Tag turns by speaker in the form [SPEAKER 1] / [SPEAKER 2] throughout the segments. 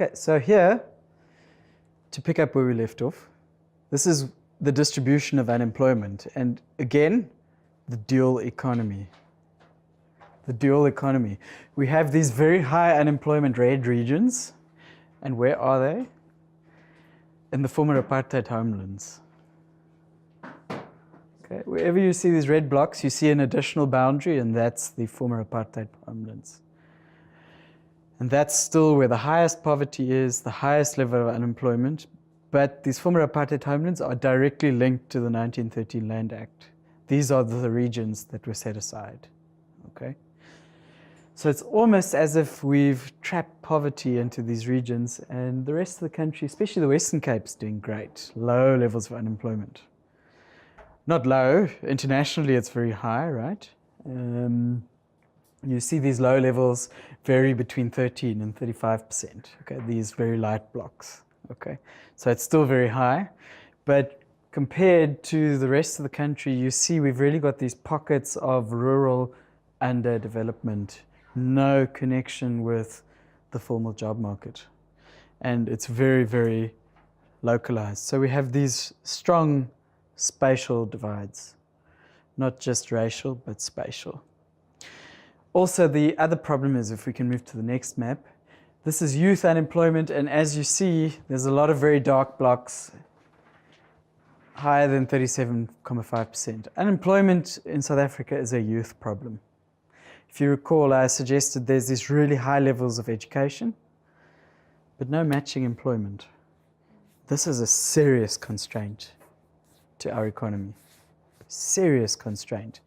[SPEAKER 1] Okay, so here, to pick up where we left off, this is the distribution of unemployment. And again, the dual economy. The dual economy. We have these very high unemployment red regions. And where are they? In the former apartheid homelands. Okay, wherever you see these red blocks, you see an additional boundary, and that's the former apartheid homelands. And that's still where the highest poverty is, the highest level of unemployment. But these former apartheid homelands are directly linked to the 1913 Land Act. These are the regions that were set aside. Okay? So it's almost as if we've trapped poverty into these regions, and the rest of the country, especially the Western Cape, is doing great. Low levels of unemployment. Not low, internationally it's very high, right? You see these low levels vary between 13 and 35%, okay, these very light blocks, okay? So it's still very high, but compared to the rest of the country, you see we've really got these pockets of rural underdevelopment, no connection with the formal job market. And it's very, very localized. So we have these strong spatial divides, not just racial, but spatial. Also, the other problem is, if we can move to the next map, this is youth unemployment, and as you see, there's a lot of very dark blocks, higher than 37.5%. Unemployment in South Africa is a youth problem. If you recall, I suggested there's these really high levels of education, but no matching employment. This is a serious constraint to our economy. Serious constraint.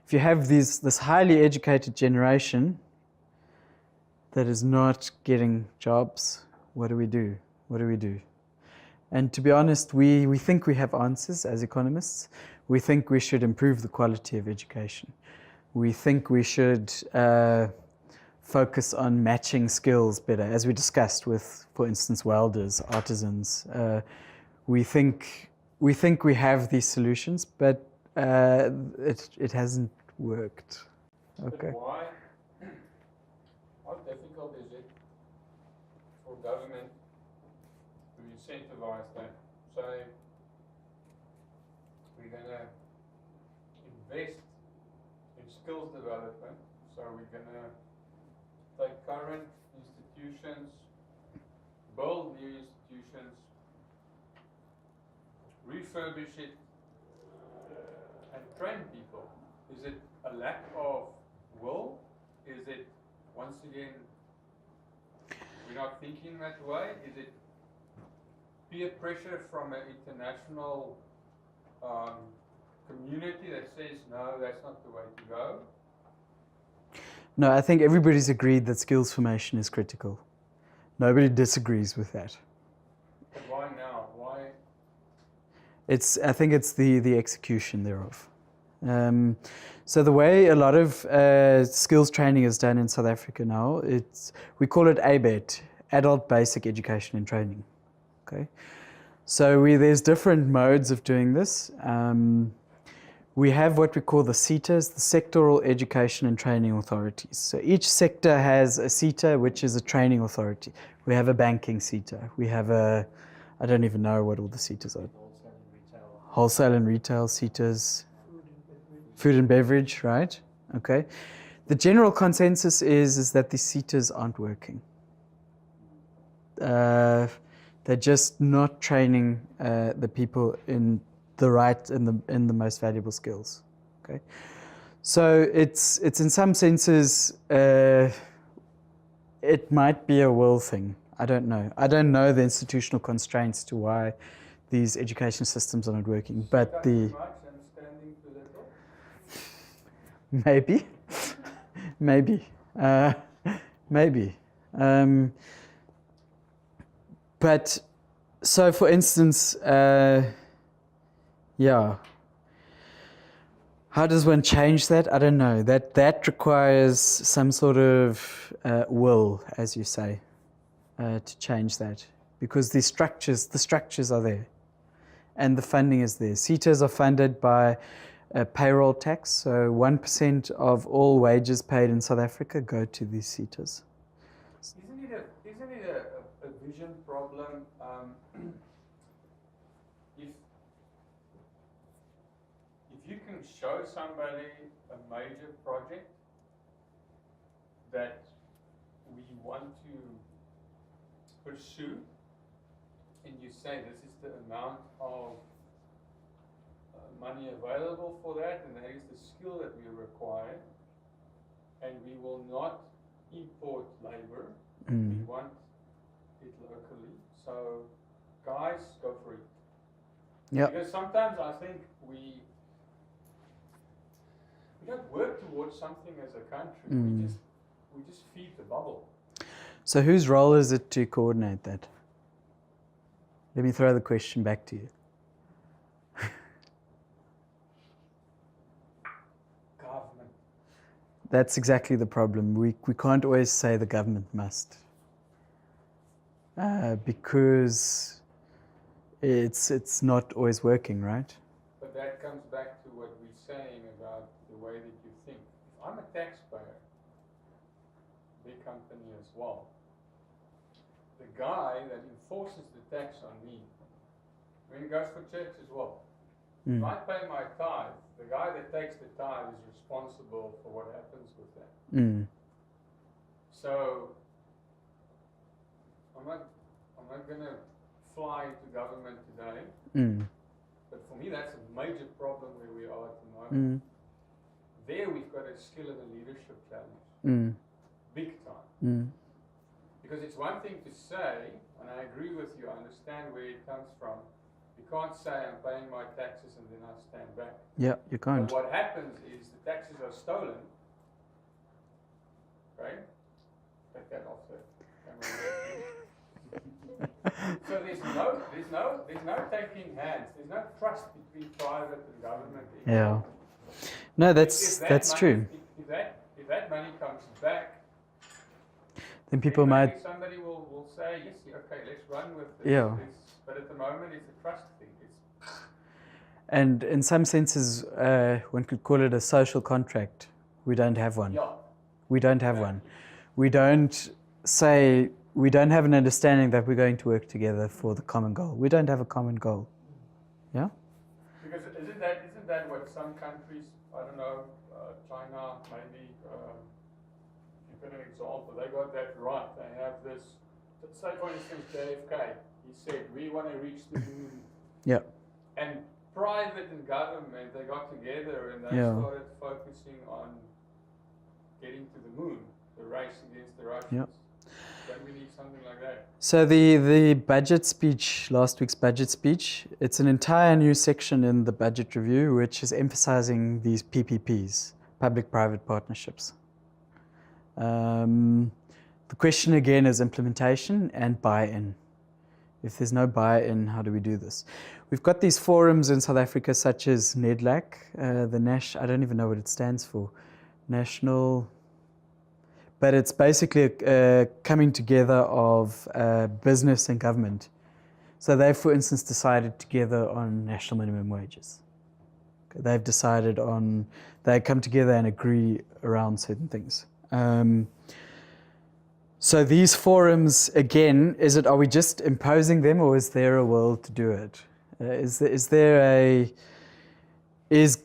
[SPEAKER 1] If you have this highly educated generation that is not getting jobs, what do we do? What do we do? And to be honest, we think we have answers as economists. We think we should improve the quality of education. We think we should focus on matching skills better, as we discussed with, for instance, welders, artisans. We think we have these solutions, but it hasn't worked. Okay.
[SPEAKER 2] But how difficult is it for government to incentivize that? Say, we're going to invest in skills development, so we're going to take current institutions, build new institutions, refurbish it, and train people. Is it a lack of will? Is it, once again, we're not thinking that way? Is it peer pressure from an international community that says, no, that's not the way to go?
[SPEAKER 1] No, I think everybody's agreed that skills formation is critical. Nobody disagrees with that.
[SPEAKER 2] But why now? Why?
[SPEAKER 1] I think it's the execution thereof. So the way a lot of skills training is done in South Africa now, we call it ABET, Adult Basic Education and Training. Okay, so there's different modes of doing this. We have what we call the SETAs, the Sectoral Education and Training Authorities. So each sector has a SETA, which is a training authority. We have a banking SETA. We have I don't even know what all the SETAs are. Wholesale and retail SETAs. Food and beverage, right? Okay. The general consensus is that the SETAs aren't working. They're just not training the people in the right in the most valuable skills. Okay. So it's in some senses it might be a will thing. I don't know. I don't know the institutional constraints to why these education systems are not working, but maybe. But so, for instance, yeah. How does one change that? I don't know. That requires some sort of will, as you say, to change that, because the structures are there, and the funding is there. SETAs are funded by payroll tax, so 1% of all wages paid in South Africa go to these SETAs.
[SPEAKER 2] Isn't it a vision problem. If you can show somebody a major project that we want to pursue, and you say this is the amount of money available for that, and that is the skill that we require, and we will not import labor. We want it locally. So, guys, go for it.
[SPEAKER 1] Yeah.
[SPEAKER 2] Because sometimes I think we don't work towards something as a country. We just feed the bubble.
[SPEAKER 1] So whose role is it to coordinate that? Let me throw the question back to you.
[SPEAKER 2] Government.
[SPEAKER 1] That's exactly the problem. We can't always say the government must. Because it's not always working, right?
[SPEAKER 2] But that comes back to what we're saying about the way that you think. If I'm a taxpayer, big company as well, the guy that enforces the tax on me, when it goes for church as well, if I pay my tithe, the guy that takes the tithe is responsible for what happens with that. So I'm not gonna fly to government today. But for me, that's a major problem where we are at the moment. There we've got a skill and a leadership challenge. Big time. Because it's one thing to say, and I agree with you, I understand where it comes from. You can't say I'm paying my taxes and then I stand back.
[SPEAKER 1] Yeah, you can't.
[SPEAKER 2] But what happens is the taxes are stolen. Right? Take that off the camera. So there's no taking hands. There's no trust between private and government anymore.
[SPEAKER 1] Yeah. No, that's true.
[SPEAKER 2] If that money comes back,
[SPEAKER 1] then people might.
[SPEAKER 2] Somebody will say, yes, okay, let's run with this.
[SPEAKER 1] Yeah.
[SPEAKER 2] But at the moment, it's a trust thing.
[SPEAKER 1] And in some senses, one could call it a social contract. We don't have one.
[SPEAKER 2] Yeah.
[SPEAKER 1] We don't have one. We don't have an understanding that we're going to work together for the common goal. We don't have a common goal. Yeah?
[SPEAKER 2] Because isn't that what some countries, I don't know, China maybe, you put an example, they got that right. They have this, say for instance JFK, he said, we want to reach the moon.
[SPEAKER 1] Yeah.
[SPEAKER 2] And private and government, they got together and they started focusing on getting to the moon, the race against the Russians.
[SPEAKER 1] Yep.
[SPEAKER 2] Don't we need something like that?
[SPEAKER 1] So the budget speech, last week's budget speech, it's an entire new section in the budget review which is emphasizing these PPPs, public-private partnerships. The question again is implementation and buy-in. If there's no buy-in, how do we do this? We've got these forums in South Africa such as NEDLAC, I don't even know what it stands for, National, but it's basically a coming together of business and government. So they've, for instance, decided together on national minimum wages. They've decided on, they come together and agree around certain things. So these forums, again, are we just imposing them or is there a will to do it? Is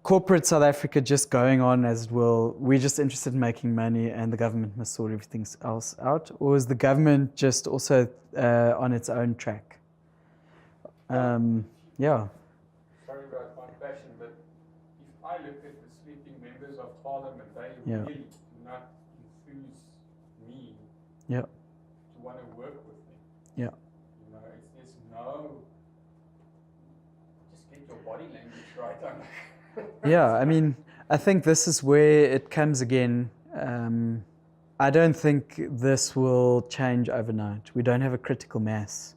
[SPEAKER 1] corporate South Africa just going on as it will? We're just interested in making money and the government must sort everything else out? Or is the government just also on its own track? Yeah.
[SPEAKER 2] Sorry about my passion, but if I look at the sleeping members of parliament, they really do not enthuse me to want to work with them.
[SPEAKER 1] Yeah.
[SPEAKER 2] You know, there's no, just get your body language right.
[SPEAKER 1] Yeah, I mean, I think this is where it comes again. I don't think this will change overnight. We don't have a critical mass.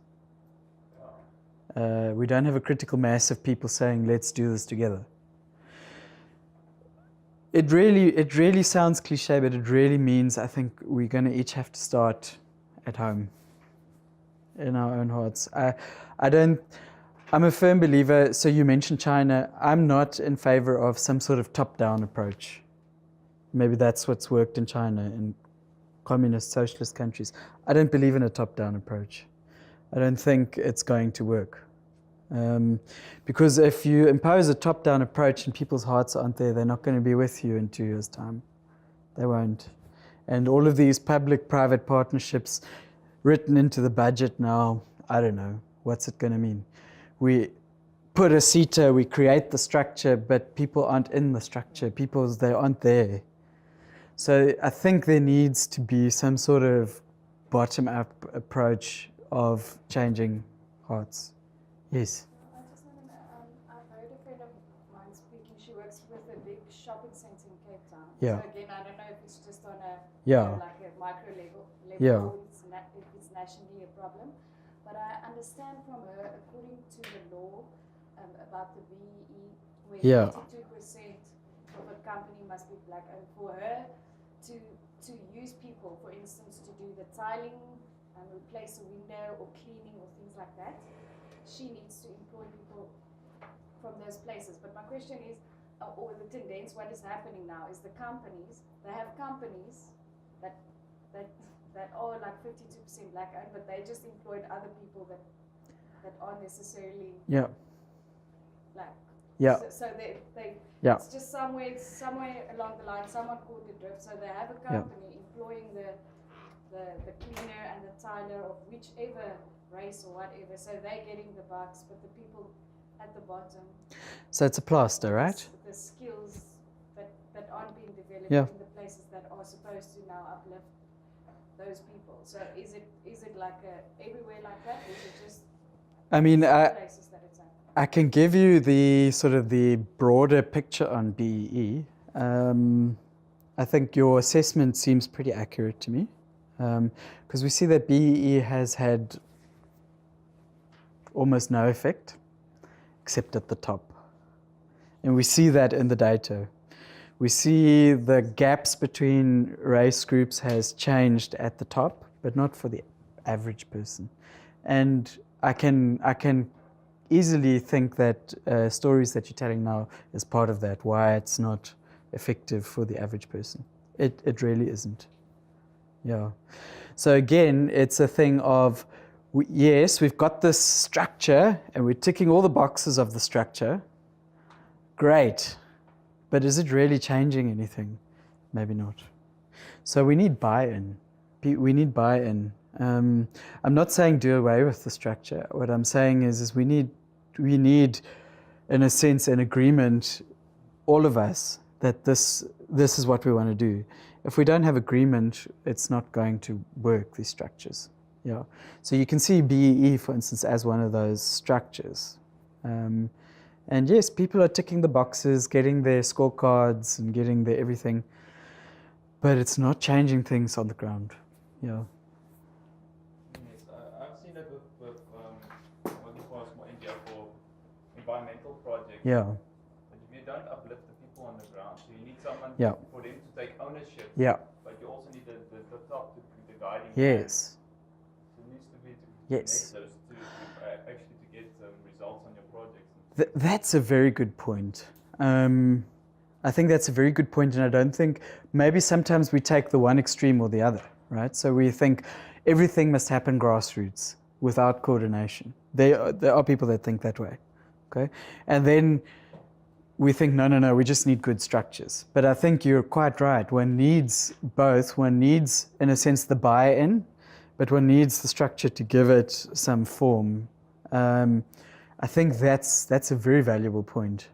[SPEAKER 1] We don't have a critical mass of people saying, let's do this together. It really sounds cliche, but it really means I think we're going to each have to start at home, in our own hearts. I'm a firm believer, so you mentioned China. I'm not in favor of some sort of top-down approach. Maybe that's what's worked in China, and communist, socialist countries. I don't believe in a top-down approach. I don't think it's going to work. Because if you impose a top-down approach and people's hearts aren't there, they're not going to be with you in 2 years' time. They won't. And all of these public-private partnerships written into the budget now, I don't know, what's it going to mean? We put a CETA, we create the structure, but people aren't in the structure. They aren't there. So I think there needs to be some sort of bottom-up approach of changing hearts. Yes.
[SPEAKER 3] I just want to know, I've heard a friend of mine speaking, she works with a big shopping center in Cape Town.
[SPEAKER 1] Yeah.
[SPEAKER 3] So again, I don't know if it's just on a,
[SPEAKER 1] Yeah.
[SPEAKER 3] like a micro level
[SPEAKER 1] Yeah.
[SPEAKER 3] or if it's nationally a problem. But I understand from her, according to the law about the BEE, where
[SPEAKER 1] Yeah.
[SPEAKER 3] 52% of a company must be black, and for her to use people, for instance, to do the tiling and replace a window or cleaning or things like that, she needs to employ people from those places. But my question is, or the tendency, what is happening now is the companies, they have companies that are like 52% black owned, but they just employed other people that aren't necessarily
[SPEAKER 1] Yeah.
[SPEAKER 3] black.
[SPEAKER 1] Yeah.
[SPEAKER 3] So they
[SPEAKER 1] Yeah.
[SPEAKER 3] it's just somewhere along the line, someone caught the drift. So they have a company employing the cleaner and the tiler of whichever race or whatever. So they're getting the bucks, but the people at the bottom.
[SPEAKER 1] So it's a plaster, right?
[SPEAKER 3] The skills that aren't being developed
[SPEAKER 1] Yeah.
[SPEAKER 3] in the places that are supposed to now uplift those people. So is it like everywhere like that, or is it just
[SPEAKER 1] I mean,
[SPEAKER 3] places that it's happening?
[SPEAKER 1] I can give you the sort of the broader picture on BEE. I think your assessment seems pretty accurate to me, because we see that BEE has had almost no effect, except at the top. And we see that in the data. We see the gaps between race groups has changed at the top, but not for the average person. And I can easily think that stories that you're telling now is part of that, why it's not effective for the average person. It really isn't. Yeah. So again, it's a thing of, yes, we've got this structure and we're ticking all the boxes of the structure. Great. But is it really changing anything? Maybe not. So we need buy-in. We need buy-in. I'm not saying do away with the structure. What I'm saying is we need, in a sense, an agreement, all of us, that this is what we want to do. If we don't have agreement, it's not going to work, these structures. Yeah. So you can see BEE, for instance, as one of those structures. And yes, people are ticking the boxes, getting their scorecards and getting their everything, but it's not changing things on the ground. Yeah.
[SPEAKER 4] Yes, I've seen that with working for a small NGO for environmental projects.
[SPEAKER 1] Yeah.
[SPEAKER 4] But if you don't uplift the people on the ground, so you need someone for them to take ownership.
[SPEAKER 1] Yeah.
[SPEAKER 4] But you also need the top to be the guiding.
[SPEAKER 1] Yes.
[SPEAKER 4] So it needs to be to
[SPEAKER 1] Yes.
[SPEAKER 4] connect those to actually to get results on your projects.
[SPEAKER 1] That's a very good point. I think that's a very good point, and I don't think, maybe sometimes we take the one extreme or the other, right? So we think everything must happen grassroots without coordination. There are people that think that way, okay? And then we think, no, we just need good structures. But I think you're quite right. One needs both. One needs, in a sense, the buy-in, but one needs the structure to give it some form. I think that's a very valuable point.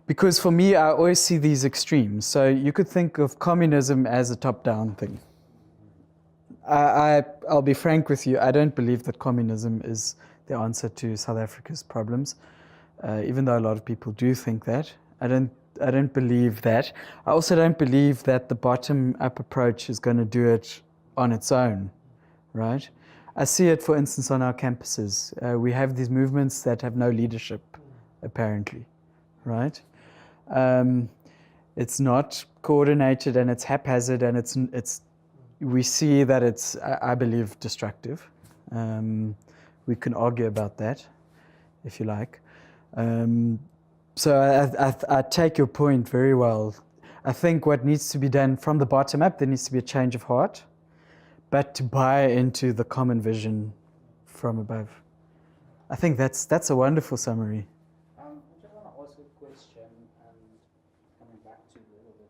[SPEAKER 1] Because for me, I always see these extremes. So you could think of communism as a top-down thing. I'll be frank with you, I don't believe that communism is the answer to South Africa's problems, even though a lot of people do think that. I don't believe that. I also don't believe that the bottom-up approach is going to do it on its own, right? I see it, for instance, on our campuses. We have these movements that have no leadership, apparently, right? It's not coordinated and it's haphazard, and we see that it's, I believe, destructive. We can argue about that, if you like. So I take your point very well. I think what needs to be done from the bottom up, there needs to be a change of heart. but to buy into the common vision from above. I think that's a wonderful summary.
[SPEAKER 5] I just want to ask a question and coming back to it a little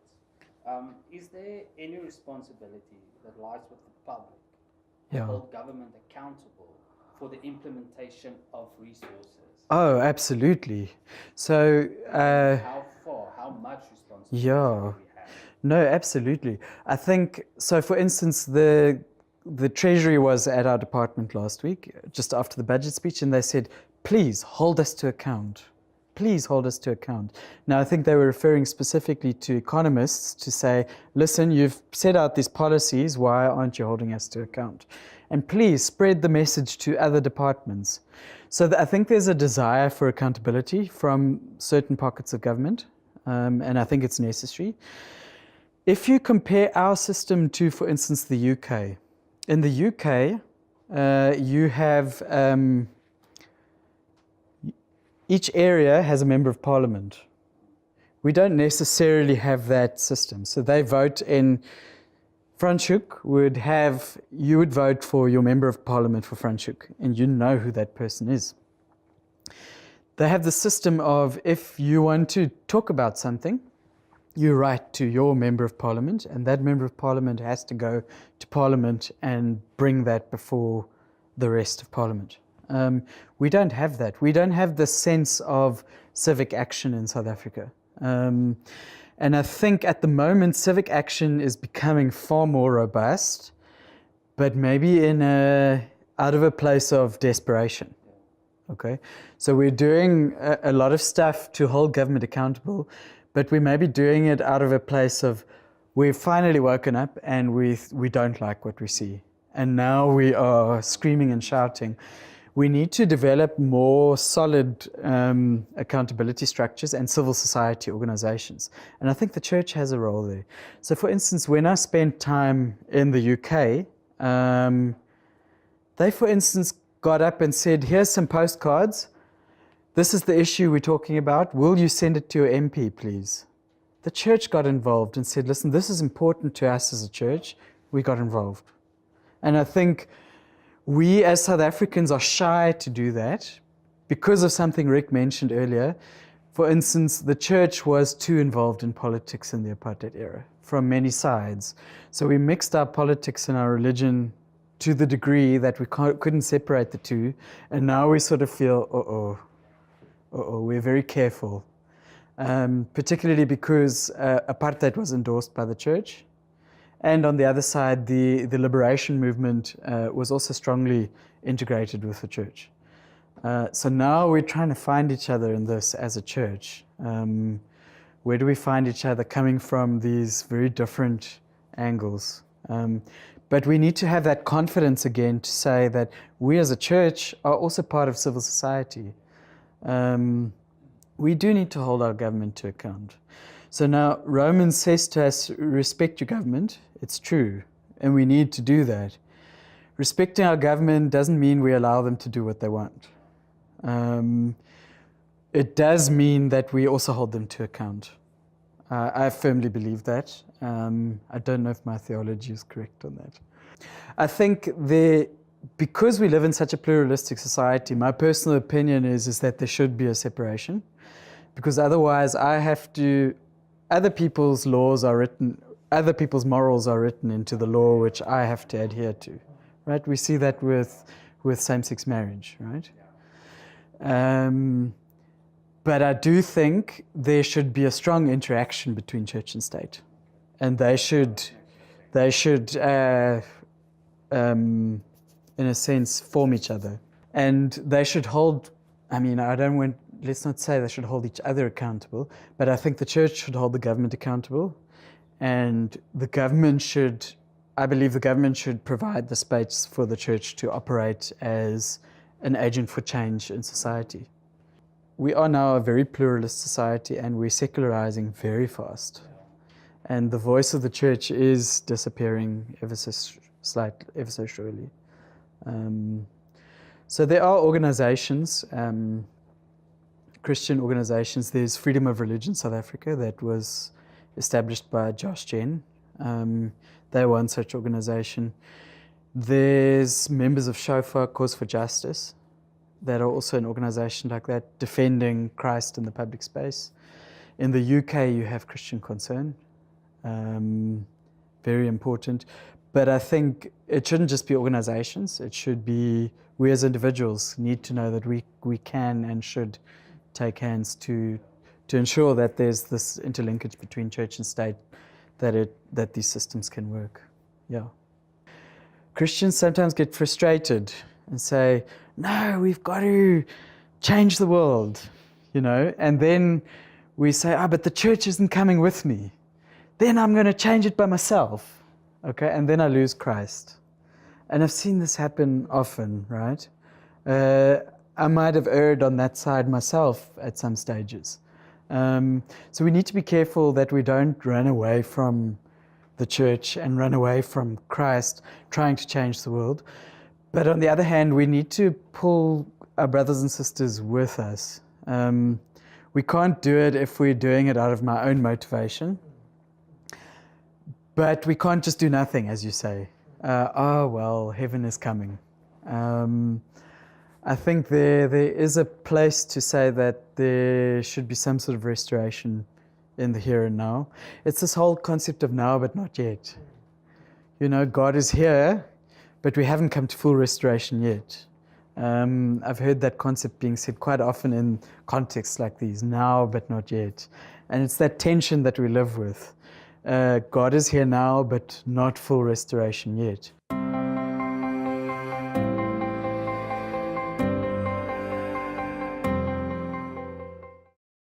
[SPEAKER 5] bit. Is there any responsibility that lies with the public to
[SPEAKER 1] Yeah.
[SPEAKER 5] hold government accountable for the implementation of resources?
[SPEAKER 1] Oh, absolutely. So,
[SPEAKER 5] How far, how much responsibility
[SPEAKER 1] yeah.
[SPEAKER 5] do we have?
[SPEAKER 1] No, absolutely. I think so. For instance, the Treasury was at our department last week, just after the budget speech, and they said, "Please hold us to account. Please hold us to account." Now, I think they were referring specifically to economists to say, "Listen, you've set out these policies. Why aren't you holding us to account? And please spread the message to other departments." So I think there's a desire for accountability from certain pockets of government, and I think it's necessary. If you compare our system to, for instance, the UK, in the UK, you have each area has a member of parliament. We don't necessarily have that system. So they vote in Franschhoek you would vote for your member of parliament for Franschhoek, and you know who that person is. They have the system of if you want to talk about something, you write to your member of parliament, and that member of parliament has to go to parliament and bring that before the rest of parliament. We don't have that. We don't have the sense of civic action in South Africa. And I think at the moment, civic action is becoming far more robust, but maybe out of a place of desperation. Okay, so we're doing a lot of stuff to hold government accountable, but we may be doing it out of a place of we've finally woken up and we don't like what we see. And now we are screaming and shouting. We need to develop more solid accountability structures and civil society organizations. And I think the church has a role there. So for instance, when I spent time in the UK, they, for instance, got up and said, here's some postcards. This is the issue we're talking about. Will you send it to your MP, please? The church got involved and said, listen, this is important to us as a church. We got involved. And I think we as South Africans are shy to do that because of something Rick mentioned earlier. For instance, the church was too involved in politics in the apartheid era from many sides. So we mixed our politics and our religion to the degree that we couldn't separate the two. And now we sort of feel, we're very careful. Particularly because apartheid was endorsed by the church. And on the other side, the liberation movement was also strongly integrated with the church. So now we're trying to find each other in this as a church. Where do we find each other coming from these very different angles? But we need to have that confidence again to say that we as a church are also part of civil society. We do need to hold our government to account. So now Romans says to us, respect your government. It's true, and we need to do that. Respecting our government doesn't mean we allow them to do what they want. It does mean that we also hold them to account. I firmly believe that. I don't know if my theology is correct on that. I think because we live in such a pluralistic society, my personal opinion is that there should be a separation, because otherwise other people's morals are written into the law which I have to adhere to, right? We see that with same-sex marriage, right? But I do think there should be a strong interaction between church and state, and they should, in a sense, form each other, and they should hold. I mean, let's not say they should hold each other accountable, but I think the church should hold the government accountable, and I believe the government should provide the space for the church to operate as an agent for change in society. We are now a very pluralist society, and we're secularizing very fast. And the voice of the church is disappearing ever so surely. So there are organizations, Christian organizations. There's Freedom of Religion South Africa that was established by Josh Gen. They're one such organization. There's members of Shofar Cause for Justice that are also an organization like that, defending Christ in the public space. In the UK, you have Christian Concern, very important. But I think it shouldn't just be organizations. It should be we as individuals need to know that we can and should take hands to ensure that there's this interlinkage between church and state, that these systems can work. Yeah. Christians sometimes get frustrated and say, no, we've got to change the world, and then we say, but the church isn't coming with me. Then I'm going to change it by myself, okay? And then I lose Christ. And I've seen this happen often, right? I might have erred on that side myself at some stages. So we need to be careful that we don't run away from the church and run away from Christ trying to change the world. But on the other hand, we need to pull our brothers and sisters with us. We can't do it if we're doing it out of my own motivation. But we can't just do nothing, as you say. Heaven is coming. I think there is a place to say that there should be some sort of restoration in the here and now. It's this whole concept of now but not yet. God is here, but we haven't come to full restoration yet. I've heard that concept being said quite often in contexts like these, now but not yet. And it's that tension that we live with. God is here now, but not full restoration yet.